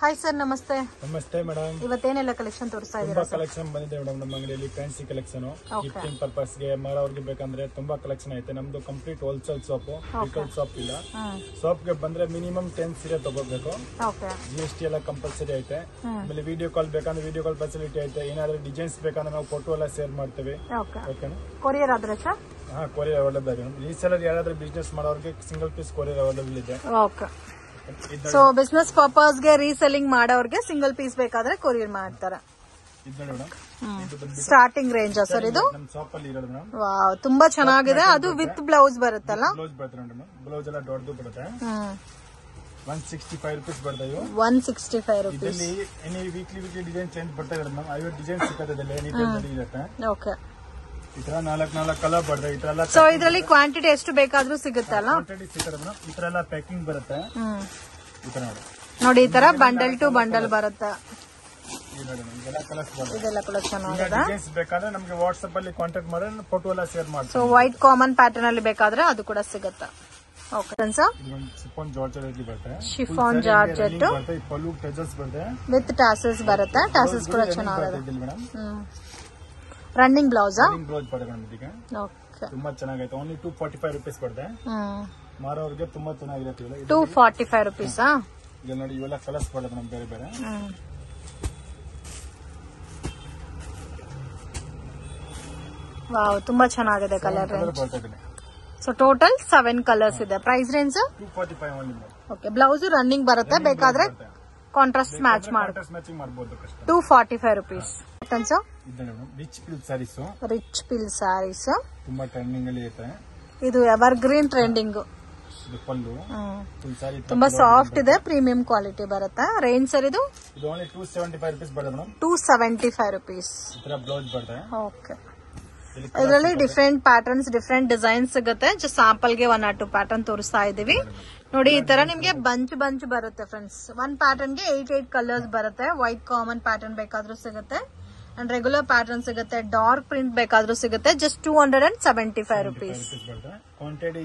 Hi sir, ನಮಸ್ತೆ. ನಮಸ್ತೆ madam. ಇವತ್ತೇನೆಲ್ಲ collection ತೋರಿಸ್ತಾ ಇದ್ದೀರಾ? ತುಂಬಾ ಕಲೆಕ್ಷನ್ ಬಂದಿದೆ ಮೇಡಮ್ ನಮ್ಮ ಅಂಗಡಿಯಲ್ಲಿ. ಫ್ಯಾನ್ಸಿ ಕಲೆಕ್ಷನ್, ಗಿಫ್ಟಿಂಗ್ ಪರ್ಪಸ್ ಗೆ ಅವ್ರಿಗೆ ಬೇಕಂದ್ರೆ ತುಂಬಾ ಕಲೆಕ್ಷನ್ ಐತೆ. ನಮ್ದು complete wholesale shop, retail shop ಇಲ್ಲ. ಶಾಪ್ ಗೆ ಬಂದ್ರೆ ಮಿನಿಮಮ್ 10 ಸೀರೆ ತಗೋಬೇಕು. GST ಎಲ್ಲ ಕಂಪಲ್ಸರಿ ಐತೆ. ಆಮೇಲೆ ವಿಡಿಯೋ ಕಾಲ್ ಬೇಕಂದ್ರೆ ವಿಡಿಯೋ ಕಾಲ್ ಫೆಸಿಲಿಟಿ ಐತೆ. ಏನಾದ್ರೂ ಡಿಸೈನ್ಸ್ ಬೇಕಂದ್ರೆ ನಾವು ಫೋಟೋ ಎಲ್ಲ ಶೇರ್ ಮಾಡ್ತೇವೆ. ಓಕೆನಾ? ಕೊರಿಯರ್ ಆದ್ರೆ ಸರ್? ಹಾ, ಕೊರಿಯರ್ ಅವೈಲೇಬಲ್ ಇದೆ. ರೀಸೇಲರ್ ಯಾರಾದ್ರೂ ಬಿಸ್ನೆಸ್ ಮಾಡೋರಿಗೆ ಸಿಂಗಲ್ ಪೀಸ್ ಕೊರಿಯರ್ ಅವೈಲೇಬಲ್ ಇದೆ. ಸೊ ಬಿಸ್ನೆಸ್ ಪರ್ಪಸ್ ಗೆ ರೀಸೆಲ್ಲಿಂಗ್ ಮಾಡೋರ್ಗೆ ಸಿಂಗಲ್ ಪೀಸ್ ಬೇಕಾದ್ರೆ ಕೊರಿಯರ್ ಮಾಡ್ತಾರೆ. ಸ್ಟಾರ್ಟಿಂಗ್ ರೇಂಜ್ ಸರ್ ಇದು? ವಾವ್, ತುಂಬಾ ಚೆನ್ನಾಗಿದೆ. ಅದು ವಿತ್ ಬ್ಲೌಸ್ ಬರುತ್ತಲ್ಲ? ಬ್ಲೌಸ್ ಎಲ್ಲ ದೊಡ್ಡದು ಬರುತ್ತೆ. 165 ರೂಪೀಸ್ ಬರ್ತದೆ. 165 ರೂಪೀಸ್. ವೀಕ್ಲಿ ಡಿಸೈನ್ ಚೇಂಜ್ ಬರ್ತಾ ಇದೆ ಮೇಡಮ್. 50 ಡಿಸೈನ್ ಸಿಗುತ್ತೆ. ಓಕೆ, ಈ ತರ 4 ಕಲರ್ ಬರ್ತದೆ. ಈ ತರ ಸೊ ಇದರಲ್ಲಿ ಕ್ವಾಂಟಿಟಿ ಎಷ್ಟು ಬೇಕಾದ್ರೂ ಸಿಗುತ್ತಲ್ಲ? ಕ್ವಾಂಟಿಟಿ ಸಿಗುತ್ತೆ ಮೇಡಮ್. ಈ ತರ ಎಲ್ಲ ಪ್ಯಾಕಿಂಗ್ ಬರುತ್ತೆ. ಈ ತರ ನೋಡಿ, ಈ ತರ ಬಂಡಲ್ ಟು ಬಂಡಲ್ ಬರುತ್ತೆ. ಇದೆಲ್ಲ ಕೂಡ ಚೆನ್ನಾಗಿದೆ. ಬೇಕಾದ್ರೆ ನಮ್ಗೆ ವಾಟ್ಸ್ಆಪ್ ಅಲ್ಲಿ ಕಾಂಟ್ಯಾಕ್ಟ್ ಮಾಡಿ ಫೋಟೋ ಎಲ್ಲ ಶೇರ್ ಮಾಡಿ. ಸೊ ವೈಟ್ ಕಾಮನ್ ಪ್ಯಾಟರ್ನ್ ಅಲ್ಲಿ ಬೇಕಾದ್ರೆ ಅದು ಕೂಡ ಸಿಗುತ್ತೆ. ಓಕೆ ಸರ್, ಶಿಫಾನ್ ಜಾರ್ಜೆಟ್ ಬರುತ್ತೆ. ಶಿಫಾನ್ ಜಾರ್ಜೆಟ್ ಪಲ್ಲು ಟಚಸ್ ಬರುತ್ತೆ, ವಿತ್ ಟಾಸಲ್ಸ್ ಬರುತ್ತೆ. ಟಾಸಲ್ಸ್ ಕೂಡ ಚೆನ್ನಾಗಿದೆ. ರನ್ನಿಂಗ್ ಬ್ಲೌಸ್ ಬರುತ್ತೆ. ತುಂಬಾ ಚೆನ್ನಾಗೈತೆ. ಓನ್ಲಿ 245 ರೂಪೀಸ್ ಬರುತ್ತೆ. ಮಾರೋರ್ಗೆ ತುಂಬಾ ಚೆನ್ನಾಗಿರುತ್ತೆ. 245 ರೂಪೀಸ್. ಈಗ ನೋಡಿ, ಇವೆಲ್ಲ ಕಲರ್ಸ್ ಬರುತ್ತೆ ನಮ್ ಬೇರೆ ಬೇರೆ. ವಾವ್, ತುಂಬಾ ಚೆನ್ನಾಗಿದೆ colour range. So total 7 colours ಇದೆ. Price range 245 only. Okay, blouse running ಬರುತ್ತೆ. ಬೇಕಾದ್ರೆ ಕಾಂಟ್ರಾಸ್ಟ್ ಮ್ಯಾಚ್ ಮಾಡಬಹುದು. 245 ರೂಪೀಸ್. ರಿಚ್ ಪಿಲ್ ಸ್ಯಾರೀಸ್ ತುಂಬಾ ಟ್ರೆಂಡಿಂಗ್ ಅಲ್ಲಿ ಇದೆ. ಇದು ಎವರ್ ಗ್ರೀನ್ ಟ್ರೆಂಡಿಂಗ್. ತುಂಬಾ ಸಾಫ್ಟ್ ಇದೆ, ಪ್ರೀಮಿಯಂ ಕ್ವಾಲಿಟಿ ಬರುತ್ತೆ. ರೇಂಜ್ ಸರ್ ಇದು? 275 ರೂಪೀಸ್ ಬರುತ್ತೆ. 275 ರೂಪೀಸ್. ಬ್ಲೌಸ್ ಬರುತ್ತೆ. ಓಕೆ, ಇದರಲ್ಲಿ ಡಿಫ್ರೆಂಟ್ ಪ್ಯಾಟರ್ನ್ಸ್, ಡಿಫ್ರೆಂಟ್ ಡಿಸೈನ್ಸ್ ಸಿಗುತ್ತೆ. ಜಸ್ಟ್ ಸ್ಯಾಂಪಲ್ ಗೆ 1 or 2 ಪ್ಯಾಟರ್ನ್ ತೋರಿಸ್ತಾ ಇದೀವಿ. ನೋಡಿ, ಈ ತರ ನಿಮ್ಗೆ ಬಂಚ್ ಬರುತ್ತೆ ಫ್ರೆಂಡ್ಸ್. 1 ಪ್ಯಾಟರ್ನ್ ಗೆ 8 ಕಲರ್ಸ್ ಬರುತ್ತೆ. ವೈಟ್ ಕಾಮನ್ ಪ್ಯಾಟರ್ನ್ ಬೇಕಾದ್ರೂ ಸಿಗುತ್ತೆ, ಅಂಡ್ ರೆಗ್ಯುಲರ್ ಪ್ಯಾಟರ್ನ್ ಸಿಗುತ್ತೆ. ಡಾರ್ಕ್ ಪ್ರಿಂಟ್ ಬೇಕಾದ್ರೂ ಸಿಗುತ್ತೆ. Just 275 rupees. ಕ್ವಾಂಟಿಟಿ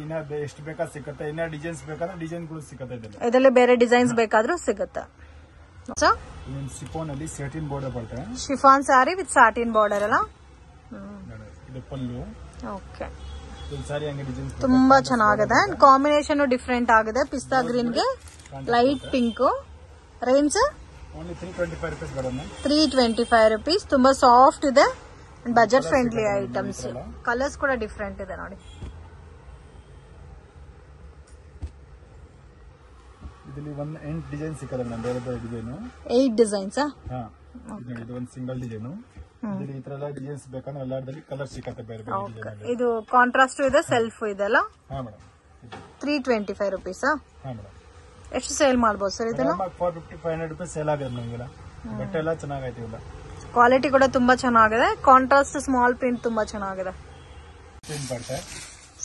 ಎಷ್ಟು ಬೇಕಾದ್ರೂ ಸಿಗುತ್ತೆ. ಇನ್ನ ಡಿಸೈನ್ಸ್ ಬೇಕಾದ್ರೆ ಡಿಸೈನ್ ಗಳು ಸಿಗುತ್ತೆ. ಇದರಲ್ಲಿ ಬೇರೆ ಡಿಸೈನ್ಸ್ ಬೇಕಾದ್ರೂ ಸಿಗುತ್ತೆ. ಶಿಫಾನ್ ಅಲ್ಲಿ ಸ್ಯಾಟಿನ್ ಬಾರ್ಡರ್ ಬರುತ್ತೆ. Chiffon sari with satin border ಅಲ್ಲ? ಓಕೆ, ತುಂಬಾ ಚೆನ್ನಾಗಿದೆ. ಕಾಂಬಿನೇಷನ್ ಡಿಫ್ರೆಂಟ್ ಆಗಿದೆ. ಪಿಸ್ತಾ ಗ್ರೀನ್ ಗೆ ಲೈಟ್ ಪಿಂಕ್. Range 325 rupees. ತುಂಬಾ ಸಾಫ್ಟ್ ಇದೆ, ಬಜೆಟ್ ಫ್ರೆಂಡ್ಲಿ ಐಟಮ್ಸ್. ಕಲರ್ಸ್ ಕೂಡ ಡಿಫ್ರೆಂಟ್ ಇದೆ ನೋಡಿ. ಇದರಲ್ಲಿ 8 ಡಿಸೈನ್ ಸಿಕ್ಕದೆ ಮೇಡಮ್. ಬೇರೆ ಬೇರೆ ಡಿಸೈನ್ 8 ಡಿಸೈನ್ಸ್. ಇದು ಒಂದು ಸಿಂಗಲ್ ಡಿಸೈನ್. ಈ ತರ ಎಲ್ಲ ಡಿಸೈನ್ಸ್ ಬೇಕಂದ್ರೆ ಎಲ್ಲಾದ್ರಲ್ಲಿ ಕಲರ್ ಸಿಕ್ಕತ್ತೆ. ಬೇರೆ ಬೇರೆ ಡಿಸೈನ್. ಇದು ಕಾಂಟ್ರಾಸ್ಟ್ ಇದೆ, ಸೆಲ್ಫ್ ಇದೆ ಅಲ್ಲ? ಹಾ ಮೇಡಮ್. 325 ರೂಪೀಸ್. ಹಾ ಮೇಡಮ್. ಎಷ್ಟು ಸೇಲ್ ಮಾಡಬಹುದು ಸರ್ ಇದನ್ನ? 450-500 ರೂಪಾಯಿ ಸೇಲ್ ಆಗಿದೆ ನಮಗೆಲ್ಲ. ಬಟ್ಟೆ ಎಲ್ಲ ಚೆನ್ನಾಗೈತೆ. ಇಲ್ಲ, ಕ್ವಾಲಿಟಿ ಕೂಡ ತುಂಬಾ ಚೆನ್ನಾಗಿದೆ. ಕಾಂಟ್ರಾಸ್ಟ್ ಸ್ಮಾಲ್ ಪ್ರಿಂಟ್ ತುಂಬಾ ಚೆನ್ನಾಗಿದೆ.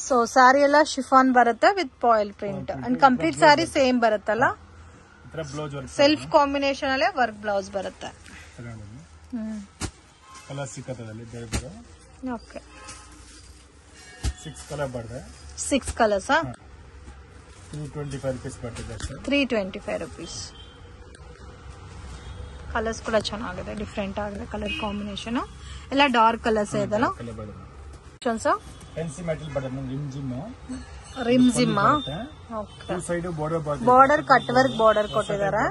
ಸೊ ಸ್ಯಾರಿ ಎಲ್ಲ ಶಿಫಾನ್ ಬರುತ್ತೆ with ಪಾಯಿಲ್ print, and complete sari same ಬರುತ್ತಲ್ಲ? ಸೆಲ್ಫ್ ಕಾಂಬಿನೇಷನ್ ಅಲ್ಲೇ ವರ್ಕ್ ಬ್ಲೌಸ್ ಬರುತ್ತೆ. ಕಲರ್ ಸಿಕ್ಕತ್ತದಲ್ಲಿ ಬೇರೆ ಬೇರೆ. ಓಕೆ, 6 ಕಲರ್ ಬರ್ತದೆ. 6 ಕಲರ್ಸ್. 325 ರೂಪೀಸ್ ಬರ್ತದೆ. 325 ರೂಪೀಸ್. ಕಲರ್ಸ್ ಕೂಡ ಚೆನ್ನಾಗಿದೆ, ಡಿಫ್ರೆಂಟ್ ಆಗಿದೆ ಕಲರ್ ಕಾಂಬಿನೇಷನ್. ಎಲ್ಲ ಡಾರ್ಕ್ ಕಲರ್ಸ್ ಇದೆಲ್ಲ. ಫ್ಯಾನ್ಸಿ ಮೆಟಲ್ ಬರ್ತದೆ. Rimjhim. Border cut work border ಕೊಟ್ಟಿದ್ದಾರೆ.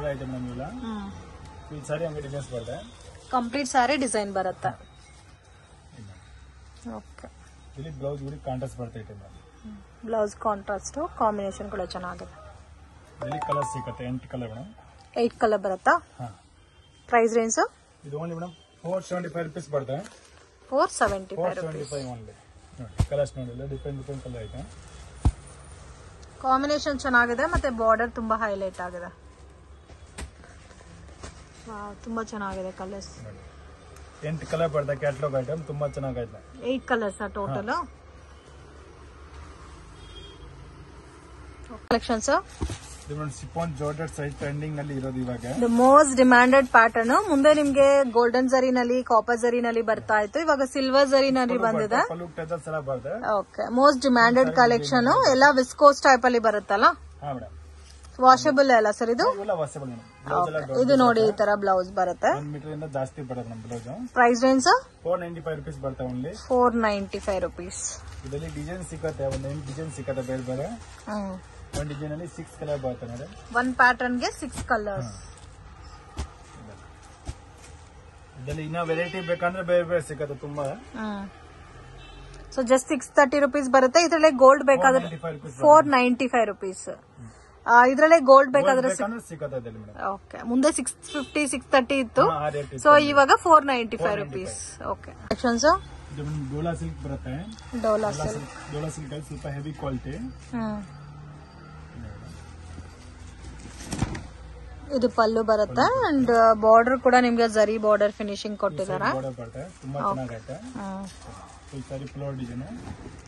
ಕಂಪ್ಲೀಟ್ ಸಾರಿ ಡಿಸೈನ್ ಬರುತ್ತೆ. ಓಕೆ, ಇಲ್ಲಿ ಬ್ಲೌಸ್ ಕೂಡ ಕಾಂಟ್ರಾಸ್ಟ್ ಬರ್ತೈತೆ. ಬ್ಲೌಸ್ ಕಾಂಟ್ರಾಸ್ಟ್, ಕಾಂಬಿನೇಷನ್ ಕೂಡ ಚೆನ್ನಾಗಿದೆ. ಇಲ್ಲಿ ಕಲರ್ ಸಿಗುತ್ತೆ. 8 ಕಲರ್ ಮೇಡಮ್. 8 ಕಲರ್ ಬರುತ್ತಾ? Price range? ಇದು ಓನ್ಲಿ ಮೇಡಮ್ 475 ರೂಪೀಸ್ ಬರುತ್ತೆ. 475 ರೂಪೀಸ್ ಓನ್ಲಿ. ನೋಡಿ, ಕಲರ್ಸ್ ನೋಡಿಲ್ಲ, ಡಿಫರೆಂಟ್ ಕಲರ್ ಐತೆ. ಕಾಂಬಿನೇಷನ್ ಚೆನ್ನಾಗಿದೆ, ಮತ್ತೆ ಬಾರ್ಡರ್ ತುಂಬಾ ಹೈಲೈಟ್ ಆಗಿದೆ. ತುಂಬಾ ಚೆನ್ನಾಗಿದೆ ಕಲರ್ಸ್. 8 ಕಲರ್ ಬರ್ತದೆ. ಕ್ಯಾಟಲಾಗ್ ಐಟಮ್ ತುಂಬಾ ಚೆನ್ನಾಗೈತೆ. 8 colours total. Collections chiffon georgette size trending ನಲ್ಲಿ ಇರೋದು ಇವಾಗ. The most demanded pattern. ಮುಂದೆ ನಿಮ್ಗೆ ಗೋಲ್ಡನ್ ಜರಿನಲ್ಲಿ, ಕಾಪರ್ ಜರಿನಲ್ಲಿ ಬರ್ತಾ ಇತ್ತು. ಇವಾಗ ಸಿಲ್ವರ್ ಜರಿನಲ್ಲಿ ಬಂದಿದೆ. Okay, most demanded collection. ಎಲ್ಲ ವಿಸ್ಕೋಸ್ ಟೈಪ್ ಅಲ್ಲಿ ಬರುತ್ತಲ್ಲ? ವಾಷಬಲ್ ಅಲ್ಲ ಸರ್ ಇದು? ಇವೆಲ್ಲ ವಾಷಬಲ್ ಮೇಡಮ್. ಇದು ನೋಡಿ ಈ ತರ ಬ್ಲೌಸ್ ಬರುತ್ತೆ. 1 ಮೀಟರ್ ಇಂದ ಜಾಸ್ತಿ ಬರುತ್ತೆ ನಮ್ ಬ್ಲೌಸ್. ಪ್ರೈಸ್ ರೇಂಜ್ 495 rupees ಬರುತ್ತೆ ಓನ್ಲಿ. 495 rupees. ಇದರಲ್ಲಿ ಡಿಸೈನ್ ಸಿಕ್ಕತ್ತೆ, ಒಂದು 8 ಡಿಸೈನ್ ಸಿಕ್ಕತ್ತೆ ಬೇರೆ ಬೇರೆ. ಒಂದು ಡಿಸೈನ್ ಅಲ್ಲಿ 6 ಕಲರ್ ಬರುತ್ತೆ ನೋಡಿ. ಒಂದು ಪ್ಯಾಟರ್ನ್ ಗೆ 6 ಕಲರ್ಸ್. ಇದರಲ್ಲಿ ಇನ್ನ ವೆರೈಟಿ ಬೇಕಂದ್ರೆ ಬೇರೆ ಬೇರೆ ಸಿಕ್ಕತ್ತೆ ತುಂಬಾ. ಸೊ ಜಸ್ಟ್ 630 rupees ಬರುತ್ತೆ. ಇದರಲ್ಲೇ ಗೋಲ್ಡ್ ಬೇಕಾದ್ರೆ 495 rupees. ಇದ್ರಲ್ಲೇ ಗೋಲ್ಡ್ ಬೇಕಾದ್ರೆ ಸಿಕ್ಕತ್ತೆ. ಓಕೆ, ಮುಂದೆ 650 630 ಇತ್ತು. ಸೊ ಇವಾಗ 495 rupees. Okay, sections Dhola silk ಬರುತ್ತೆ. ಡೋಲಾ ಸಿಲ್ಕ್ ಅಲ್ಲಿ ಸ್ವಲ್ಪ ಹೆವಿ ಕ್ವಾಲಿಟಿ. ಇದು ಪಲ್ಲು ಬರುತ್ತೆ ಅಂಡ್ ಬಾರ್ಡರ್ ಕೂಡ ನಿಮ್ಗೆ ಜರಿ ಬಾರ್ಡರ್ ಫಿನಿಶಿಂಗ್ ಕೊಟ್ಟಿದ್ದಾರೆ.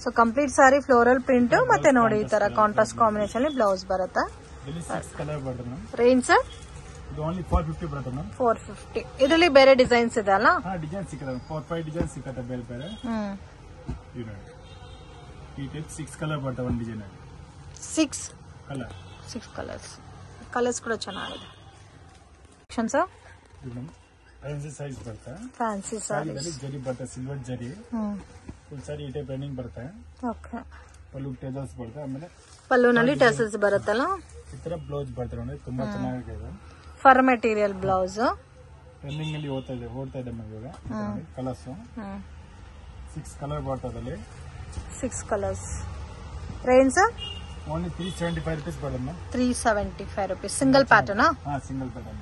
ಸೊ ಕಂಪ್ಲೀಟ್ ಸಾರಿ ಫ್ಲೋರಲ್ ಪ್ರಿಂಟ್ ಮತ್ತೆ ನೋಡಿ ಈ ತರ ಕಾಂಟ್ರಾಸ್ಟ್ ಕಾಂಬಿನೇಷನ್ ಬ್ಲೌಸ್ ಬರುತ್ತೆ. Range sir 450. ಇದರಲ್ಲಿ ಬೇರೆ ಡಿಸೈನ್ಸ್ ಇದೆ ಅಲ್ಲ? ಡಿಸೈನ್ ಸಿಕ್ಕತ್ತೆ, 4-5 ಡಿಸೈನ್ ಸಿಕ್ಕತ್ತೆ ಬೇರೆ ಬೇರೆ. 6 ಕಲರ್ ಬರುತ್ತೆ ಒಂದು ಡಿಸೈನ್. 6 ಕಲರ್ಸ್ ಕೂಡ ಚೆನ್ನಾಗಿದೆ. ಫ್ಯಾನ್ಸಿ ಸೈಜ್ ಬರುತ್ತೆ. ಫ್ಯಾನ್ಸಿ ಸಾರಿ ಜರಿ ಬರುತ್ತೆ, ಸಿಲ್ವರ್ ಜರಿ. ಫುಲ್ ಸಾರಿ ಈ ಟೈಪ್ ರನ್ನಿಂಗ್ ಬರುತ್ತೆ. ಓಕೆ, ಪಲ್ಲು ಟೆಸಲ್ಸ್ ಬರುತ್ತೆ. ಆಮೇಲೆ ಪಲ್ಲುನಲ್ಲಿ ಟೆಸಲ್ಸ್ ಬರುತ್ತಲ್ಲ. ಈ ತರ ಬ್ಲೌಸ್ ಬರುತ್ತೆ ನೋಡಿ, ತುಂಬಾ ಚೆನ್ನಾಗಿದೆ. ಫರ್ ಮೆಟೀರಿಯಲ್ ಬ್ಲೌಸ್ ರನ್ನಿಂಗ್ ಅಲ್ಲಿ ಓಡ್ತಾ ಇದೆ ಇವಾಗ. ಕಲರ್ಸ್ 6 ಕಲರ್ ಬರ್ತದೆ. 6 ಕಲರ್ಸ್. ರೇಂಜ್ ಓನ್ಲಿ 375 rupees ಬರುತ್ತೆ. 375 rupees. Single pattern? Single pattern.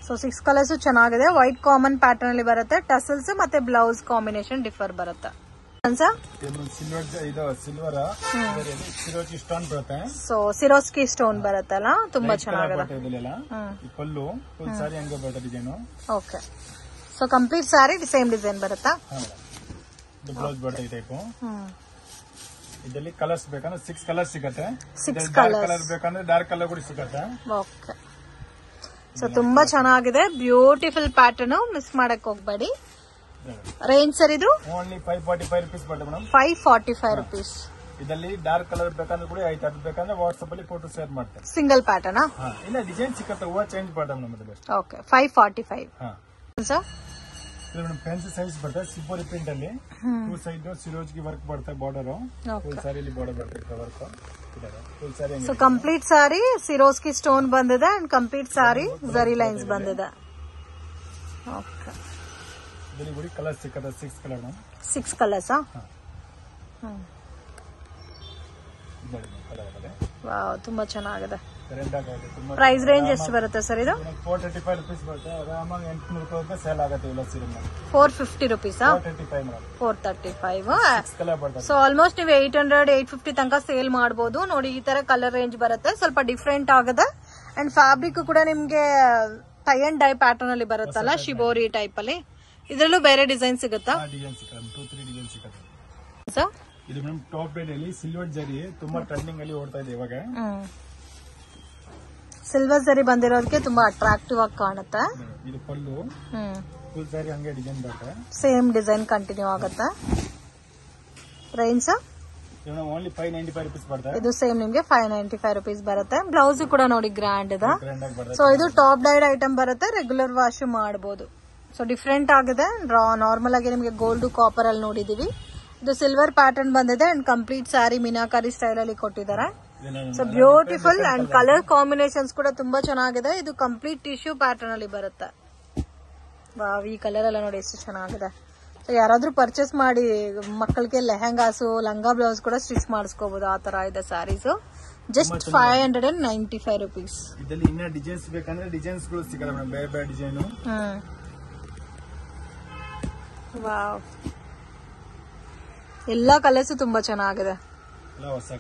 So 6 colours ಚೆನ್ನಾಗಿದೆ. ವೈಟ್ ಕಾಮನ್ ಪ್ಯಾಟರ್ನ್ ಅಲ್ಲಿ ಬರುತ್ತೆ. ಟಸಲ್ಸ್ ಮತ್ತೆ ಬ್ಲೌಸ್ ಕಾಂಬಿನೇಷನ್ ಡಿಫರ್ ಬರುತ್ತೆ. ಸಿರೋಸ್ಕಿ ಸ್ಟೋನ್ ಬರುತ್ತೆ. ಸೊ ಸಿರೋಸ್ಕಿ ಸ್ಟೋನ್ ಬರುತ್ತಲ್ಲ, ತುಂಬಾ ಚೆನ್ನಾಗಿದೆ. ಪಲ್ಲು ಫುಲ್ ಸಾರಿ ಹಂಗೆ ಬರುತ್ತೆ ಡಿಸೈನ್. ಓಕೆ, ಸೊ ಕಂಪ್ಲೀಟ್ ಸಾರಿ ಸೇಮ್ ಡಿಸೈನ್ ಬರುತ್ತಾ? ಬ್ಲೌಸ್ ಬರುತ್ತೆ ಈ ಟೈಪ್. ಇದರಲ್ಲಿ ಕಲರ್ಸ್ ಬೇಕಂದ್ರೆ 6 ಕಲರ್ ಸಿಗತ್ತೆ. 6 ಕಲರ್ ಬೇಕಂದ್ರೆ ಡಾರ್ಕ್ ಕಲರ್ ಕೂಡ ಸಿಗತ್ತೆ. ಓಕೆ, ಸೊ ತುಂಬಾ ಚೆನ್ನಾಗಿದೆ. ಬ್ಯೂಟಿಫುಲ್ ಪ್ಯಾಟರ್ನ್, ಮಿಸ್ ಮಾಡಕ್ ಹೋಗ್ಬೇಡಿ. ರೇಂಜ್ ಸರ್ ಇದು ಓನ್ಲಿ 545 rupees ಬರುತ್ತೆ ಮೇಡಮ್. 545 rupees. ಇದರಲ್ಲಿ ಡಾರ್ಕ್ ಕಲರ್ ಬೇಕಂದ್ರೆ ಕೂಡ ಆಯ್ತು. ಅದು ಬೇಕಂದ್ರೆ ವಾಟ್ಸ್ಆಪ್ ಅಲ್ಲಿ ಫೋಟೋ ಶೇರ್ ಮಾಡ್ತಾರೆ. Single pattern? ಇಲ್ಲ, ಡಿಸೈನ್ ಸಿಕ್ಕತ್ತೆ, ಹೂವ ಚೇಂಜ್ ಬರುತ್ತೆ ನಮ್ಮದು. ಓಕೆ, 545. ಸರ್ ಫ್ಯಾನ್ಸಿ ಸೈಜ್ ಬರುತ್ತೆ. ಸಿಂಪಲ್ ಪ್ರಿಂಟ್ ಅಲ್ಲಿ 2 ಸೈಡ್ ಸಿರೋಜ್ಗೆ ವರ್ಕ್ ಬರುತ್ತೆ. ಬಾರ್ಡರ್ ಫುಲ್ ಸಾರಿ ಬಾರ್ಡರ್ ಬರುತ್ತೆ. ವರ್ಕ್ ಫುಲ್ ಸಾರಿ. ಸೊ ಕಂಪ್ಲೀಟ್ ಸಾರಿ ಸಿರೋಸ್ಕಿ ಸ್ಟೋನ್ ಬಂದಿದೆ ಅಂಡ್ ಕಂಪ್ಲೀಟ್ ಸಾರಿ ಜರಿ ಲೈನ್ಸ್ ಬಂದಿದೆ. ಓಕೆ, ಇದರಲ್ಲಿ ಕೂಡ ಕಲರ್ ಸಿಕ್ಕತ್ತೆ. 6 ಕಲರ್. 6 ಕಲರ್ಸ್. ವಾವ್, ತುಂಬಾ ಚೆನ್ನಾಗಿದೆ. ಪ್ರೈಸ್ ರೇಂಜ್ ಎಷ್ಟು ಬರುತ್ತೆ ಸರ್ ಇದು? 435 rupees ಬರುತ್ತೆ. ಆರಾಮಾಗಿ 800 ರೂಪಾಯಿ ಸೇಲ್ ಆಗುತ್ತೆ ಇಲ್ಲ ಸೀರೆ. 450 rupees. 435. ಸೊ ಆಲ್ಮೋಸ್ಟ್ ನೀವು 800 850 ತನಕ ಸೇಲ್ ಮಾಡಬಹುದು. ನೋಡಿ ಈ ತರ ಕಲರ್ ರೇಂಜ್ ಬರುತ್ತೆ. ಸ್ವಲ್ಪ ಡಿಫ್ರೆಂಟ್ ಆಗಿದೆ ಅಂಡ್ ಫ್ಯಾಬ್ರಿಕ್ ಕೂಡ ನಿಮ್ಗೆ ಟೈ ಅಂಡ್ ಡೈ ಪ್ಯಾಟರ್ನ್ ಅಲ್ಲಿ ಬರುತ್ತಲ್ಲ, ಶಿಬೋರಿ ಟೈಪ್ ಅಲ್ಲಿ. ಇದರಲ್ಲೂ ಬೇರೆ ಡಿಸೈನ್ ಸಿಗುತ್ತಾ? ಡಿಸೈನ್ ಸಿಗುತ್ತೆ, 2-3 ಡಿಸೈನ್ ಸಿಗುತ್ತೆ ಸರ್. ಇದು ಮೇಡಮ್ ಟಾಪ್ ಬೇಡ್ ಅಲ್ಲಿ ಸಿಲ್ವರ್ ಜರಿ ತುಂಬಾ ಟ್ರೆಂಡಿಂಗ್ ಅಲ್ಲಿ ಓಡ್ತಾ ಇದೆ ಇವಾಗ. ಸಿಲ್ವರ್ ಜರಿ ಬಂದಿರೋದಕ್ಕೆ ತುಂಬಾ ಅಟ್ರಾಕ್ಟಿವ್ ಆಗಿ ಕಾಣುತ್ತೆ. ಇದು ಪಲ್ಲು ಫುಲ್ ಸಾರಿ ಹಂಗೆ ಡಿಸೈನ್ ಬರುತ್ತೆ. ಸೇಮ್ ಡಿಸೈನ್ ಕಂಟಿನ್ಯೂ ಆಗುತ್ತೆ. ರೇಂಜ್ ಓನ್ಲಿ 595 rupees ಬರುತ್ತೆ. ಇದು ಸೇಮ್ ನಿಮ್ಗೆ 595 rupees ಬರುತ್ತೆ. ಬ್ಲೌಸ್ ಕೂಡ ನೋಡಿ ಗ್ರ್ಯಾಂಡ್ ಇದೆ. ಸೊ ಇದು ಟಾಪ್ ಡೈಡ್ ಐಟಮ್ ಬರುತ್ತೆ. ರೆಗ್ಯುಲರ್ ವಾಶ್ ಮಾಡಬಹುದು. ಸೊ ಡಿಫ್ರೆಂಟ್ ಆಗಿದೆ. ನಾರ್ಮಲ್ ಆಗಿ ನಿಮ್ಗೆ ಗೋಲ್ಡ್ ಕಾಪರ್ ಅಲ್ಲಿ ನೋಡಿದೀವಿ. ಇದು ಸಿಲ್ವರ್ ಪ್ಯಾಟರ್ನ್ ಬಂದಿದೆ and complete sari meenakari style ಅಲ್ಲಿ ಕೊಟ್ಟಿದ್ದಾರೆ. So beautiful and colour combinations ಕೂಡ ತುಂಬಾ ಚೆನ್ನಾಗಿದೆ. ಇದು ಕಂಪ್ಲೀಟ್ ಟಿಶ್ಯೂ ಪ್ಯಾಟರ್ನ್ ಅಲ್ಲಿ ಬರುತ್ತೆ. ವಾವ್, ಈ ಕಲರ್ ಎಲ್ಲ ನೋಡಿ ಎಷ್ಟು ಚೆನ್ನಾಗಿದೆ. ಸೊ ಯಾರಾದ್ರೂ ಪರ್ಚೇಸ್ ಮಾಡಿ ಮಕ್ಕಳಿಗೆ ಲೆಹಂಗಾಸು ಲಂಗಾ ಬ್ಲೌಸ್ ಕೂಡ ಸ್ಟಿಚ್ ಮಾಡಿಸ್ಕೋಬಹುದು. ಆ ತರ ಇದೆ ಸ್ಯಾರೀಸ್. Just 595 rupees. ಇದರಲ್ಲಿ ಇನ್ನ ಡಿಸೈನ್ಸ್ ಬೇಕಂದ್ರೆ ಡಿಸೈನ್ಸ್ ಗಳು ಸಿಗಲ್ಲ ಮೇಡಮ್, ಬೇರೆ ಬೇರೆ ಡಿಸೈನ್. ವಾವ್, ಎಲ್ಲಾ ಕಲರ್ಸ್ ತುಂಬಾ ಚೆನ್ನಾಗಿದೆ. ಹೊಸ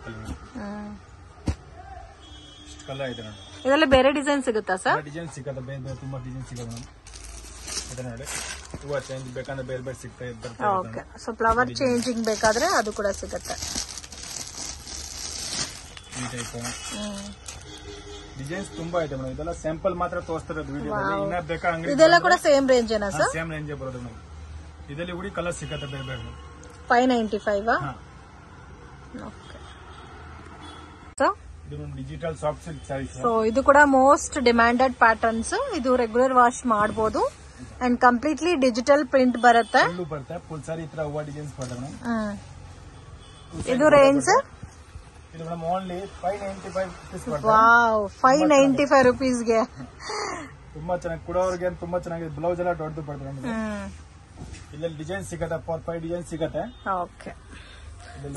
ಕಲರ್ ಇದೆ ನೋಡಿ. ಇದರಲ್ಲಿ ಬೇರೆ ಡಿಸೈನ್ ಸಿಗುತ್ತಾ ಸರ್? ಡಿಸೈನ್ ಸಿಗುತ್ತೆ, ಬೇರೆ ಬೇರೆ ತುಂಬಾ ಡಿಸೈನ್ ಸಿಗುತ್ತೆ ಮೇಡಮ್. ಇದೆ ನೋಡಿ, ಹೂವ ಚೇಂಜ್ ಬೇಕಂದ್ರೆ ಬೇರೆ ಬೇರೆ ಸಿಗ್ತಾ ಇರುತ್ತೆ. ಓಕೆ, ಸೊ ಫ್ಲವರ್ ಚೇಂಜಿಂಗ್ ಬೇಕಾದ್ರೆ ಅದು ಕೂಡ ಸಿಗುತ್ತೆ. ಈ ಟೈಪ್ ಡಿಸೈನ್ಸ್ ತುಂಬಾ ಇದೆ ಮೇಡಮ್. ಇದೆಲ್ಲ ಸ್ಯಾಂಪಲ್ ಮಾತ್ರ ತೋರಿಸ್ತಿರೋದು ವಿಡಿಯೋದಲ್ಲಿ. ಇನ್ನ ಬೇಕಾ ಅಂಗಡಿ ಇದೆಲ್ಲ ಕೂಡ ಸೇಮ್ ರೇಂಜ್ ಏನಾ ಸರ್? ಸೇಮ್ ರೇಂಜ್ ಬರೋದು ಮೇಡಮ್. ಇದರಲ್ಲಿ ಕೂಡ ಕಲರ್ ಸಿಗುತ್ತೆ ಬೇರೆ ಬೇರೆ. 595. ಓಕೆ. ಸೊ ಇದು digital soft silk saris. So ಇದು ಕೂಡ ಮೋಸ್ಟ್ ಡಿಮ್ಯಾಂಡೆಡ್ ಪ್ಯಾಟರ್ನ್ಸ್. ಇದು ರೆಗ್ಯುಲರ್ ವಾಶ್ ಮಾಡಬಹುದು ಅಂಡ್ ಕಂಪ್ಲೀಟ್ಲಿ ಡಿಜಿಟಲ್ ಪ್ರಿಂಟ್ ಬರುತ್ತೆ. ಫುಲ್ ಸಾರಿ ಈ ತರ ಹೂವ ಡಿಸೈನ್ಸ್ ಬರ್ತವೆ. ಇದು ರೇಂಜ್ ಇದು ಮೇಡಮ್ ಓನ್ಲಿ 595 rupees ಬರುತ್ತೆ. ವಾವ್, 595 rupeesಗೆ ತುಂಬಾ ಚೆನ್ನಾಗಿ ಕೊಡೋರಿಗೆ ತುಂಬಾ ಚೆನ್ನಾಗಿದೆ. ಬ್ಲೌಸ್ ಎಲ್ಲ ದೊಡ್ಡದು ಬರ್ತದೆ ನಮಗೆ. ಇಲ್ಲಿ ಡಿಸೈನ್ ಸಿಗುತ್ತೆ, 4-5 ಡಿಸೈನ್ ಸಿಗುತ್ತೆ. ಓಕೆ.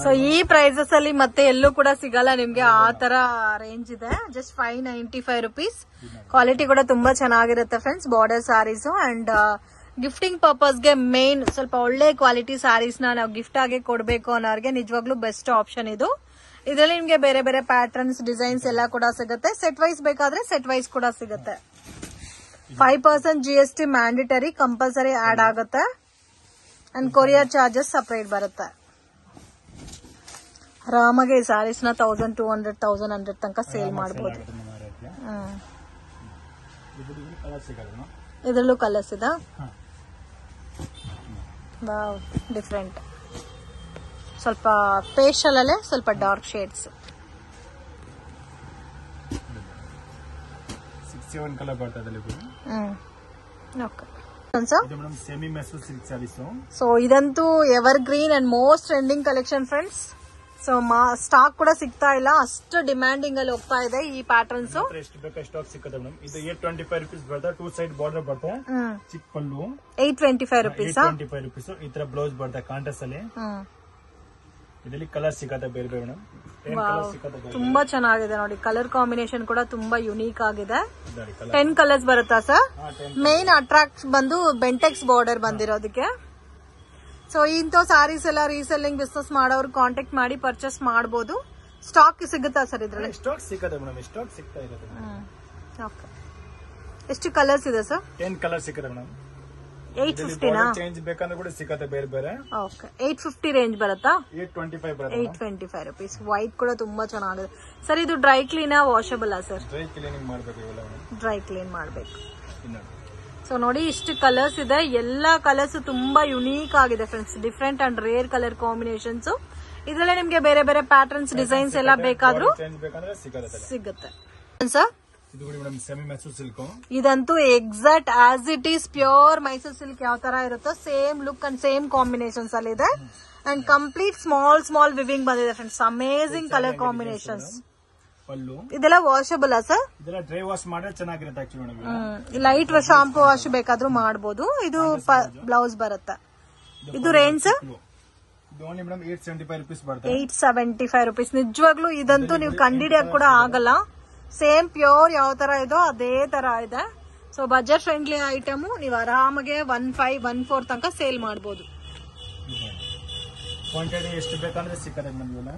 ಸೊ ಈ ಪ್ರೈಸಸ್ ಅಲ್ಲಿ ಮತ್ತೆ ಎಲ್ಲೂ ಕೂಡ ಸಿಗಲ್ಲ ನಿಮ್ಗೆ. ಆ ತರ ರೇಂಜ್ ಇದೆ. Just 595 rupees. ಕ್ವಾಲಿಟಿ ಕೂಡ ತುಂಬಾ ಚೆನ್ನಾಗಿರುತ್ತೆ friends. Border saris and gifting purpose ಗೆ ಮೇನ್ ಸ್ವಲ್ಪ ಒಳ್ಳೆ ಕ್ವಾಲಿಟಿ ಸ್ಯಾರೀಸ್ ನ ನಾವು ಗಿಫ್ಟ್ ಆಗಿ ಕೊಡ್ಬೇಕು ಅನ್ನೋರಿಗೆ ನಿಜವಾಗ್ಲೂ ಬೆಸ್ಟ್ ಆಪ್ಷನ್ ಇದು. ಇದರಲ್ಲಿ ನಿಮ್ಗೆ ಬೇರೆ ಬೇರೆ ಪ್ಯಾಟರ್ನ್ಸ್ ಡಿಸೈನ್ಸ್ ಎಲ್ಲ ಕೂಡ ಸಿಗುತ್ತೆ. ಸೆಟ್ ವೈಸ್ ಬೇಕಾದ್ರೆ ಸೆಟ್ ವೈಸ್ ಕೂಡ ಸಿಗುತ್ತೆ. 5% GST ಮ್ಯಾಂಡೇಟರಿ ಕಂಪಲ್ಸರಿ ಆಡ್ ಆಗುತ್ತೆ ಅಂಡ್ ಕೊರಿಯರ್ ಚಾರ್ಜಸ್ ಸಪರೇಟ್ ಬರುತ್ತೆ. ಆರಾಮಾಗಿ ಈ ಸ್ಯಾರೀಸ್ ನ 1200-1100 ತನಕ ಸೇಲ್ ಮಾಡಬಹುದು. ಇದರಲ್ಲೂ ಕಲರ್ಸ್ ಇದೆ. Wow, different. ಸ್ವಲ್ಪ ಪೇಸ್ಟಲ್ ಅಲ್ಲೇ ಸ್ವಲ್ಪ ಡಾರ್ಕ್ ಶೇಡ್ಸ್. 6-7 ಕಲರ್ ಬರ್ತದೆ. Okay. Semi Mysore silk saris. So ಇದಂತೂ evergreen and most trending collection friends. So stock ಕೂಡ ಸಿಗ್ತಾ ಇಲ್ಲ, ಅಷ್ಟು ಡಿಮ್ಯಾಂಡಿಂಗ್ ಅಲ್ಲಿ ಹೋಗ್ತಾ ಇದೆ ಈ ಪ್ಯಾಟರ್ನ್ಸ್. ಎಷ್ಟು ಬೇಕಾ ಸ್ಟಾಕ್ ಸಿಕ್ಕದೆ ಮೇಡಮ್. ಇದು 825 rupees ಬರುತ್ತೆ. 2 ಸೈಡ್ ಬಾರ್ಡರ್ ಬರುತ್ತೆ. ಚಿಕ್ಕ ಪಲ್ಲು 825 rupees. 825 rupees. ಈ ತರ ಬ್ಲೌಸ್ ಬರುತ್ತೆ ಕಾಂಟ್ರಾಸ್ಟ್ ಅಲ್ಲಿ. ಇದರಲ್ಲಿ ಕಲರ್ ಸಿಗುತ್ತೆ ಬೇರೆ ಬೇರೆ ಮೇಡಮ್. 10 ಕಲರ್ ಸಿಗುತ್ತೆ. ತುಂಬಾ ಚೆನ್ನಾಗಿದೆ ನೋಡಿ. ಕಲರ್ ಕಾಂಬಿನೇಷನ್ ಕೂಡ ತುಂಬಾ ಯುನೀಕ್ ಆಗಿದೆ. 10 ಕಲರ್ಸ್ ಬರುತ್ತಾ ಸರ್? ಮೇನ್ ಅಟ್ರಾಕ್ಟ್ ಬಂದು ಬೆಂಟೆಕ್ಸ್ ಬಾರ್ಡರ್ ಬಂದಿರೋದಕ್ಕೆ. ಸೊ ಇಂಥ ಸ್ಯಾರೀಸ್ ಎಲ್ಲ ರೀಸೆಲ್ಲಿಂಗ್ ಬಿಸ್ನೆಸ್ ಮಾಡೋರು ಕಾಂಟ್ಯಾಕ್ಟ್ ಮಾಡಿ ಪರ್ಚೇಸ್ ಮಾಡಬಹುದು. ಸ್ಟಾಕ್ ಸಿಗುತ್ತಾ ಸರ್ ಇದ್ರಲ್ಲಿ? ಸ್ಟಾಕ್ ಸಿಗುತ್ತೆ ಮೇಡಮ್. ಸ್ಟಾಕ್ ಸಿಗ್ತಾ ಇದೆ. ಓಕೆ. ಎಷ್ಟು ಕಲರ್ಸ್ ಇದೆ ಸರ್? 10 ಕಲರ್ ಸಿಗುತ್ತೆ ಮೇಡಮ್. 850 ನಾ? ಚೇಂಜ್ ಬೇಕಂದ್ರೆ ಕೂಡ ಸಿಗುತ್ತೆ ಬೇರೆ ಬೇರೆ. ಓಕೆ. 850 ರೇಂಜ್ ಬರುತ್ತಾ? 825 ಬರುತ್ತೆ. 825 rupees. ವೈಟ್ ಕೂಡ ತುಂಬಾ ಚೆನ್ನಾಗಿದೆ ಸರ್. ಇದು dry clean washable sir? Dry cleaning ಮಾಡಬೇಕು ಇವೆಲ್ಲ. ಡ್ರೈ ಕ್ಲೀನ್ ಮಾಡಬೇಕು. ಸೊ ನೋಡಿ ಇಷ್ಟು ಕಲರ್ಸ್ ಇದೆ. ಎಲ್ಲಾ ಕಲರ್ಸ್ ತುಂಬಾ ಯುನೀಕ್ ಆಗಿದೆ friends. Different and rare colour combinations. ಇದ್ರಲ್ಲೇ ನಿಮ್ಗೆ ಬೇರೆ ಬೇರೆ ಪ್ಯಾಟರ್ನ್ಸ್ ಡಿಸೈನ್ಸ್ ಎಲ್ಲ ಬೇಕಾದ್ರೂ ಸಿಗುತ್ತೆ ಸರ್. Semi Mysore silk. ಇದಂತೂ exact as it is pure Mysore silk ಯಾವ ತರ ಇರುತ್ತೋ same look and same combinations ಅಲ್ಲಿ ಇದೆ. ಅಂಡ್ ಕಂಪ್ಲೀಟ್ ಸ್ಮಾಲ್ ವಿವಿಂಗ್ ಬಂದಿದೆ ಫ್ರೆಂಡ್ಸ್. Amazing colour combinations. ಇದೆಲ್ಲ ವಾಷಬಲ್ ಸರ್? ಇದೆಲ್ಲ ಡ್ರೈ ವಾಶ್ ಮಾಡಿದ್ರೆ ಚೆನ್ನಾಗಿರುತ್ತೆ ಆಕ್ಚುಲಿ. ಲೈಟ್ ಶಾಂಪೂ ವಾಶ್ ಬೇಕಾದ್ರೂ ಮಾಡಬಹುದು. ಇದು ಬ್ಲೌಸ್ ಬರುತ್ತೆ. ಇದು ರೇಂಜ್ ಸರ್? 875 rupees ಬರುತ್ತೆ. 875 rupees. ನಿಜವಾಗ್ಲೂ ಇದಂತೂ ನೀವು ಕಂಡಿಡಿಯಕ್ ಕೂಡ ಆಗಲ್ಲ. ಸೇಮ್ ಪ್ಯೂರ್ ಯಾವ ತರ ಇದೋ ಅದೇ ತರ ಇದೆ. So budget friendly item. ನೀವು ಆರಾಮಾಗೆ 1514 ತನಕ ಸೇಲ್ ಮಾಡಬಹುದು. ಕ್ವಾಂಟಿಟಿ ಎಷ್ಟು ಬೇಕಂದ್ರೆ ಸಿಕ್ಕತ್ತೆ ನಮ್ಗೆಲ್ಲ.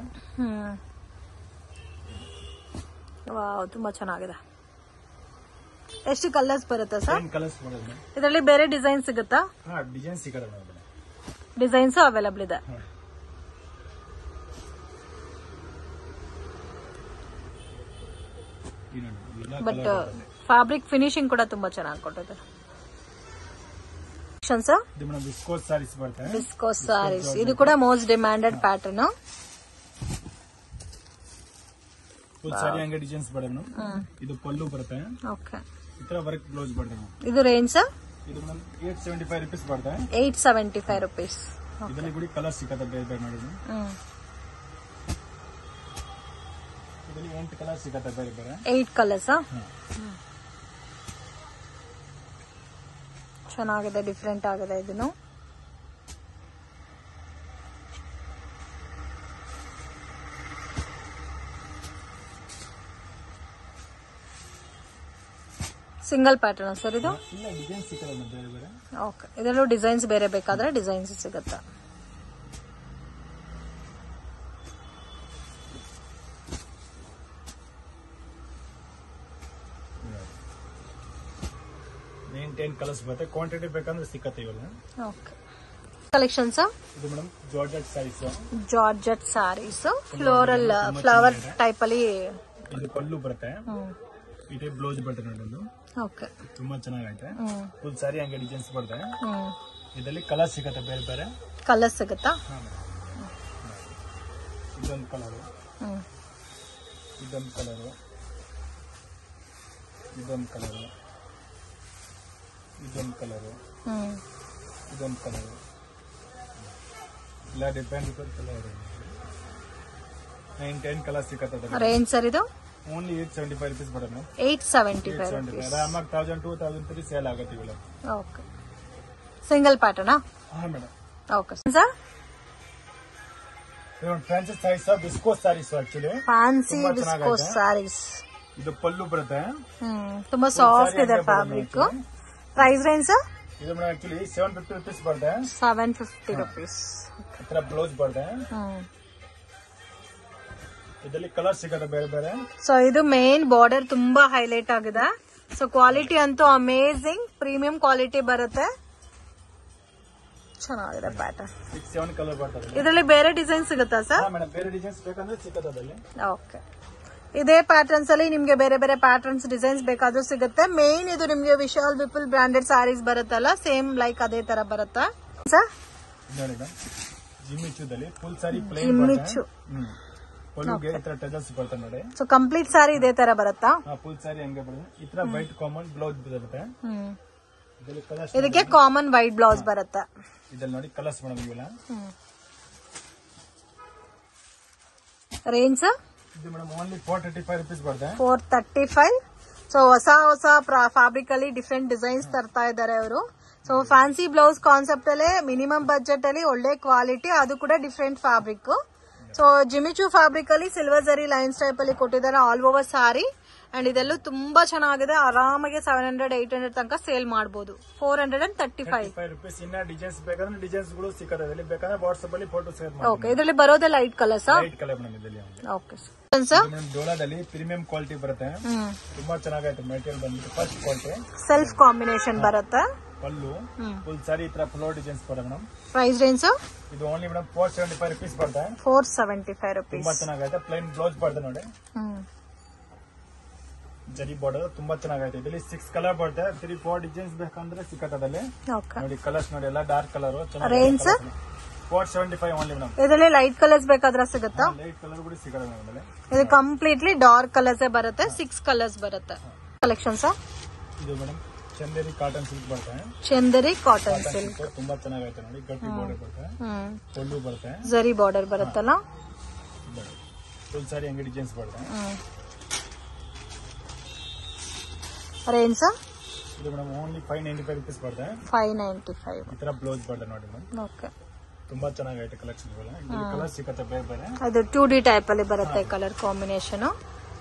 ವಾವ್, ತುಂಬಾ ಚೆನ್ನಾಗಿದೆ. ಎಷ್ಟು ಕಲರ್ಸ್ ಬರುತ್ತೆ ಸರ್? 10 ಕಲರ್ಸ್ ಬರುತ್ತೆ. ಇದರಲ್ಲಿ ಬೇರೆ ಡಿಸೈನ್ ಸಿಗುತ್ತಾ? ಡಿಸೈನ್ ಸಿಗುತ್ತೆ. ಡಿಸೈನ್ಸ್ ಅವೈಲಬಲ್ ಇದೆ. ಬಟ್ ಫ್ಯಾಬ್ರಿಕ್ ಫಿನಿಶಿಂಗ್ ಕೂಡ ತುಂಬಾ ಚೆನ್ನಾಗಿ ಕೊಟ್ಟಿದ್ದಾರೆ. ವಿಸ್ಕೋಸ್ ಸಾರೀಸ್ ಬರುತ್ತೆ. ವಿಸ್ಕೋಸ್ ಸಾರೀಸ್ ಇದು ಕೂಡ ಮೋಸ್ಟ್ ಡಿಮ್ಯಾಂಡೆಡ್ ಪ್ಯಾಟರ್ನ್. ಫುಲ್ ಸಾರಿ ಹಂಗೆ ಡಿಸೈನ್ಸ್ ಬರುತ್ತೆ. ಇದು ಪಲ್ಲು ಬರುತ್ತೆ. ಓಕೆ. ಈ ತರ ವರ್ಕ್ ಬ್ಲೌಸ್ ಬರುತ್ತೆ. ಇದು ರೇಂಜ್ ಸರ್? ಇದು 875 rupees ಬರುತ್ತೆ. 875 rupees. ಇದರಲ್ಲಿ ಕೂಡ ಕಲರ್ ಸಿಗುತ್ತೆ ಬೇರೆ ಬೇರೆ ಮಾಡಿದ್ರು. ಇದರಲ್ಲಿ 8 ಕಲರ್ ಸಿಗುತ್ತೆ ಬೇರೆ ಬೇರೆ. 8 ಕಲರ್ಸ್. ಚೆನ್ನಾಗಿದೆ, ಡಿಫ್ರೆಂಟ್ ಆಗಿದೆ ಇದನ್ನು. ಸಿಂಗಲ್ ಪ್ಯಾಟರ್ನ್ ಸರ್ ಇದು? ಓಕೆ. ಇದರಲ್ಲೂ ಡಿಸೈನ್ಸ್ ಬೇರೆ ಬೇಕಾದ್ರೆ ಡಿಸೈನ್ಸ್ ಸಿಗುತ್ತೆ. ಮೇನ್ 10 ಕಲರ್ಸ್ ಬರುತ್ತೆ. ಕ್ವಾಂಟಿಟಿ ಬೇಕಂದ್ರೆ ಸಿಕ್ಕತ್ತೆ ಇವೆಲ್ಲ. ಓಕೆ. ಕಲೆಕ್ಷನ್ಸ್ ಇದು madam georgette saris. Georgette saris floral flower type ಅಲ್ಲಿ. ಇದು ಪಲ್ಲು ಬರುತ್ತೆ. ಈ ಟೈಪ್ ಬ್ಲೌಸ್ ಬರುತ್ತೆ ನೋಡಿ. ಓಕೆ. ತುಂಬಾ ಚೆನ್ನಾಗೈತೆ. ಫುಲ್ ಸಾರಿ ಹಂಗೆ ಡಿಸೈನ್ಸ್ ಬರುತ್ತೆ. ಇದರಲ್ಲಿ ಕಲರ್ ಸಿಗುತ್ತೆ ಬೇರೆ ಬೇರೆ. ಕಲರ್ ಸಿಗುತ್ತಾ? ಇದೊಂದು ಕಲರ್. ಇದೊಂದು ಕಲರು, ಇದೊಂದು ಕಲರು, ಇದೊಂದು ಕಲರು, ಇದೊಂದು ಕಲರು, ಇಲ್ಲ ಡಿಪೆಂಡ್ ಕಲರ್ 9-10 ಕಲರ್ ಸಿಕ್ಕತ್ತದ. ರೇಂಜ್ ಸರ್ ಇದು ಓನ್ಲಿ 875 rupees ಬರುತ್ತೆ. 875 rupees. ಆರಾಮಾಗಿ 1000-2003 ಸೇಲ್ ಆಗುತ್ತೆ ಇವೆಲ್ಲ. ಓಕೆ, ಸಿಂಗಲ್ ಪ್ಯಾಟರ್ನಾ? ಹಾ madam. Okay sir, fancy sarees viscose sarees actually fancy viscose sarees. ಇದು ಪಲ್ಲು ಬರುತ್ತೆ, ತುಂಬಾ ಸಾಫ್ಟ್ ಇದೆ ಫ್ಯಾಬ್ರಿಕ್. ಪ್ರೈಸ್ ರೇಂಜ್ ಇದು ಮೇಡಮ್ ಆಕ್ಚುಲಿ 750 rupees ಬರುತ್ತೆ. 750 rupees. ಇತರ ಬ್ಲೌಸ್ ಬರುತ್ತೆ. ಇದರಲ್ಲಿ ಕಲರ್ ಸಿಗುತ್ತೆ ಬೇರೆ ಬೇರೆ. ಸೊ ಇದು ಮೇನ್ ಬಾರ್ಡರ್ ತುಂಬಾ ಹೈಲೈಟ್ ಆಗಿದೆ. ಸೊ ಕ್ವಾಲಿಟಿ ಅಂತೂ ಅಮೇಜಿಂಗ್ ಪ್ರೀಮಿಯಂ ಕ್ವಾಲಿಟಿ ಬರುತ್ತೆ. ಚೆನ್ನಾಗಿದೆ ಪ್ಯಾಟರ್ನ್. 6-7 ಕಲರ್ ಬರ್ತದೆ. ಇದರಲ್ಲಿ ಬೇರೆ ಡಿಸೈನ್ ಸಿಗುತ್ತಾ ಸರ್? ಮೇಡಮ್ ಬೇರೆ ಡಿಸೈನ್ಸ್ ಬೇಕಂದ್ರೆ ಸಿಗುತ್ತೆ ಅದರಲ್ಲಿ. ಓಕೆ, ಇದೇ ಪ್ಯಾಟರ್ನ್ಸ್ ಅಲ್ಲಿ ನಿಮ್ಗೆ ಬೇರೆ ಬೇರೆ ಪ್ಯಾಟರ್ನ್ಸ್ ಡಿಸೈನ್ಸ್ ಬೇಕಾದ್ರೂ ಸಿಗುತ್ತೆ. ಮೇನ್ ಇದು ನಿಮ್ಗೆ ವಿಶಾಲ್ ವಿಪುಲ್ ಬ್ರಾಂಡೆಡ್ ಸಾರೀಸ್ ಬರುತ್ತಲ್ಲ, ಸೇಮ್ ಲೈಕ್ ಅದೇ ತರ ಬರುತ್ತಾ ಸರ್? ನೋಡಿ ಮೇಡಮ್, ಜಿಮ್ಮಿಚುದಲ್ಲಿ ಫುಲ್ ಸಾರಿ ಪ್ಲೇನ್ ಜಿಮ್ಮಿಚು ಪಲ್ಲುಗೆ ಈ ತರ ಟೆಜಲ್ಸ್ ಬರುತ್ತೆ ನೋಡಿ. ಸೊ ಕಂಪ್ಲೀಟ್ ಸಾರಿ ಇದೇ ತರ ಬರುತ್ತಾ? ಫುಲ್ ಸಾರಿ ಹಂಗೆ ಬರುತ್ತೆ. ಈ ತರ ವೈಟ್ ಕಾಮನ್ ಬ್ಲೌಸ್ ಬರುತ್ತೆ. ಇದಕ್ಕೆ ಕಾಮನ್ ವೈಟ್ ಬ್ಲೌಸ್ ಬರುತ್ತೆ. ಇದ್ರಲ್ಲಿ ನೋಡಿ ಕಲರ್ಸ್ ಮೇಡಮ್ ಇವೆಲ್ಲ. ರೇಂಜ್ ಇದು ಮೇಡಮ್ ಓನ್ಲಿ 435 rupees ಬರುತ್ತೆ. 435. ಸೊ ಹೊಸ ಫ್ಯಾಬ್ರಿಕ್ ಅಲ್ಲಿ ಡಿಫ್ರೆಂಟ್ ಡಿಸೈನ್ಸ್ ತರ್ತಾ ಇದ್ದಾರೆ ಅವರು. ಸೊ ಫ್ಯಾನ್ಸಿ ಬ್ಲೌಸ್ ಕಾನ್ಸೆಪ್ಟ್ ಅಲ್ಲೇ ಮಿನಿಮಮ್ ಬಜೆಟ್ ಅಲ್ಲಿ ಒಳ್ಳೆ ಕ್ವಾಲಿಟಿ, ಅದು ಕೂಡ ಡಿಫ್ರೆಂಟ್ ಫ್ಯಾಬ್ರಿಕ್. ಸೊ ಜಿಮಿಚು ಫ್ಯಾಬ್ರಿಕ್ ಅಲ್ಲಿ ಸಿಲ್ವರ್ ಜರಿ ಲೈನ್ಸ್ ಟೈಪ್ ಅಲ್ಲಿ ಕೊಟ್ಟಿದ್ದಾರೆ ಆಲ್ ಓವರ್ ಸಾರಿ. ಅಂಡ್ ಇದೆಲ್ಲೂ ತುಂಬಾ ಚೆನ್ನಾಗಿದೆ. ಆರಾಮಾಗಿ 700-800 ತನಕ ಸೇಲ್ ಮಾಡಬಹುದು. 435 rupees. ಇನ್ನ ಡಿಸೈನ್ಸ್ ಬೇಕಂದ್ರೆ ಡಿಸೈನ್ಸ್ ಗಳು ಸಿಕ್ಕತ್ತೆ. ಬೇಕಂದ್ರೆ ವಾಟ್ಸ್ಆಪ್ ಅಲ್ಲಿ ಫೋಟೋ ಶೇರ್ ಮಾಡಿ. ಓಕೆ, ಇದರಲ್ಲಿ ಬರೋದೇ light colour sir? Light colour madam ಇದರಲ್ಲಿ. ಓಕೆ ಸರ್, ಡೋಲಾದಲ್ಲಿ ಪ್ರೀಮಿಯಂ ಕ್ವಾಲಿಟಿ ಬರುತ್ತೆ. ತುಂಬಾ ಚೆನ್ನಾಗೈತೆ ಮೆಟೀರಿಯಲ್ ಬಂದ್ಬಿಟ್ಟು ಫಸ್ಟ್ ಕ್ವಾಲಿಟಿ. ಸೆಲ್ಫ್ ಕಾಂಬಿನೇಷನ್ ಬರುತ್ತೆ. ಪಲ್ಲು ಫುಲ್ ಸಾರಿ ಈ ತರ ಫ್ಲೋರ್ ಡಿಸೈನ್ಸ್ ಬರುತ್ತೆ ಮೇಡಮ್. ಪ್ರೈಸ್ ರೇಂಜ್ ಇದು ಓನ್ಲಿ ಮೇಡಮ್ 475 rupees ಬರುತ್ತೆ. 475 rupees. ತುಂಬಾ ಚೆನ್ನಾಗೈತೆ. ಪ್ಲೇನ್ ಬ್ಲೌಸ್ ಬರುತ್ತೆ ನೋಡಿ. ಜರಿ ಬಾರ್ಡರ್ ತುಂಬಾ ಚೆನ್ನಾಗೈತೆ. ಇದರಲ್ಲಿ 6 ಕಲರ್ ಬರುತ್ತೆ. 3-4 ಡಿಸೈನ್ಸ್ ಬೇಕಂದ್ರೆ ಸಿಕ್ಕತ್ತದಲ್ಲಿ ನೋಡಿ. ಕಲರ್ಸ್ ನೋಡಿ ಎಲ್ಲ dark colour. Range 475 only madam. ಇದರಲ್ಲಿ ಲೈಟ್ ಕಲರ್ಸ್ ಬೇಕಾದ್ರೆ ಸಿಗುತ್ತಾ? ಲೈಟ್ ಕಲರ್ ಕೂಡ ಸಿಗುತ್ತೆ ಮೇಡಮ್. ಇದು ಕಂಪ್ಲೀಟ್ಲಿ ಡಾರ್ಕ್ ಕಲರ್ಸ್ ಬರುತ್ತೆ. 6 ಕಲರ್ಸ್ ಬರುತ್ತೆ. ಕಲೆಕ್ಷನ್ ಸರ್ ಇದು ಮೇಡಮ್ ಚಂದೇರಿ ಕಾಟನ್ ಸಿಲ್ಕ್ ಬರುತ್ತೆ. ಚಂದೇರಿ ಕಾಟನ್ ಸಿಲ್ಕ್ ತುಂಬಾ ಚೆನ್ನಾಗೈತೆ ನೋಡಿ. ಗಟ್ಟಿ ಬಾರ್ಡರ್ ಬರುತ್ತೆ, ಪಲ್ಲು ಬರುತ್ತೆ, ಜರಿ ಬಾರ್ಡರ್ ಬರುತ್ತಲ್ಲ. ಫುಲ್ ಸಾರಿ ಹಂಗೆ ಡಿಸೈನ್ಸ್ ಬರುತ್ತೆ. ರೇಂಜ್ ಇದು ಮೇಡಮ್ ಓನ್ಲಿ 595 rupees ಬರುತ್ತೆ. 595. ಈ ತರ ಬ್ಲೌಸ್ ಬರುತ್ತೆ ನೋಡಿ ಮೇಡಮ್. ಓಕೆ, ತುಂಬಾ ಚೆನ್ನಾಗೈತೆ ಕಲೆಕ್ಷನ್ ಇವೆಲ್ಲ. ಇದರಲ್ಲಿ ಕಲರ್ ಸಿಗುತ್ತೆ ಬೇರೆ ಬೇರೆ. ಅದು 2D ಟೈಪ್ ಅಲ್ಲಿ ಬರುತ್ತೆ ಕಲರ್ ಕಾಂಬಿನೇಷನ್.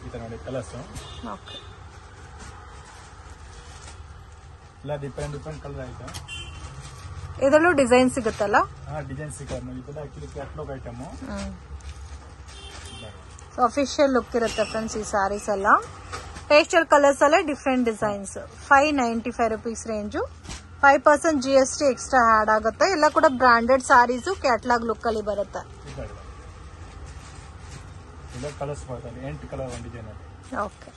ಈ ತರ ನೋಡಿ ಕಲರ್ಸ್. ಓಕೆ, ಎಲ್ಲ ಡಿಫರೆಂಟ್ ಕಲರ್ ಐತೆ. ಇದರಲ್ಲೂ ಡಿಸೈನ್ ಸಿಗುತ್ತಲ್ಲ? ಡಿಸೈನ್ ಸಿಗುತ್ತೆ ನೋಡಿ. ಇದೆಲ್ಲ actually catalogue item. Official look ಇರುತ್ತೆ ಫ್ರೆಂಡ್ಸ್ ಈ ಸಾರೀಸ್ ಎಲ್ಲ. ಪೇಸ್ಟಲ್ ಕಲರ್ಸ್ ಅಲ್ಲೇ different designs. 595 rupees range. 5% GST extra add ಆಗುತ್ತೆ. ಎಲ್ಲ ಕೂಡ ಬ್ರಾಂಡೆಡ್ ಸಾರೀಸು ಕ್ಯಾಟಲಾಗ್ ಲುಕ್ ಅಲ್ಲಿ ಬರುತ್ತೆ. ಕಲರ್ಸ್ ಬರ್ತದೆ. 8 ಕಲರ್ ಒಂದು ಡಿಸೈನ್. ಓಕೆ.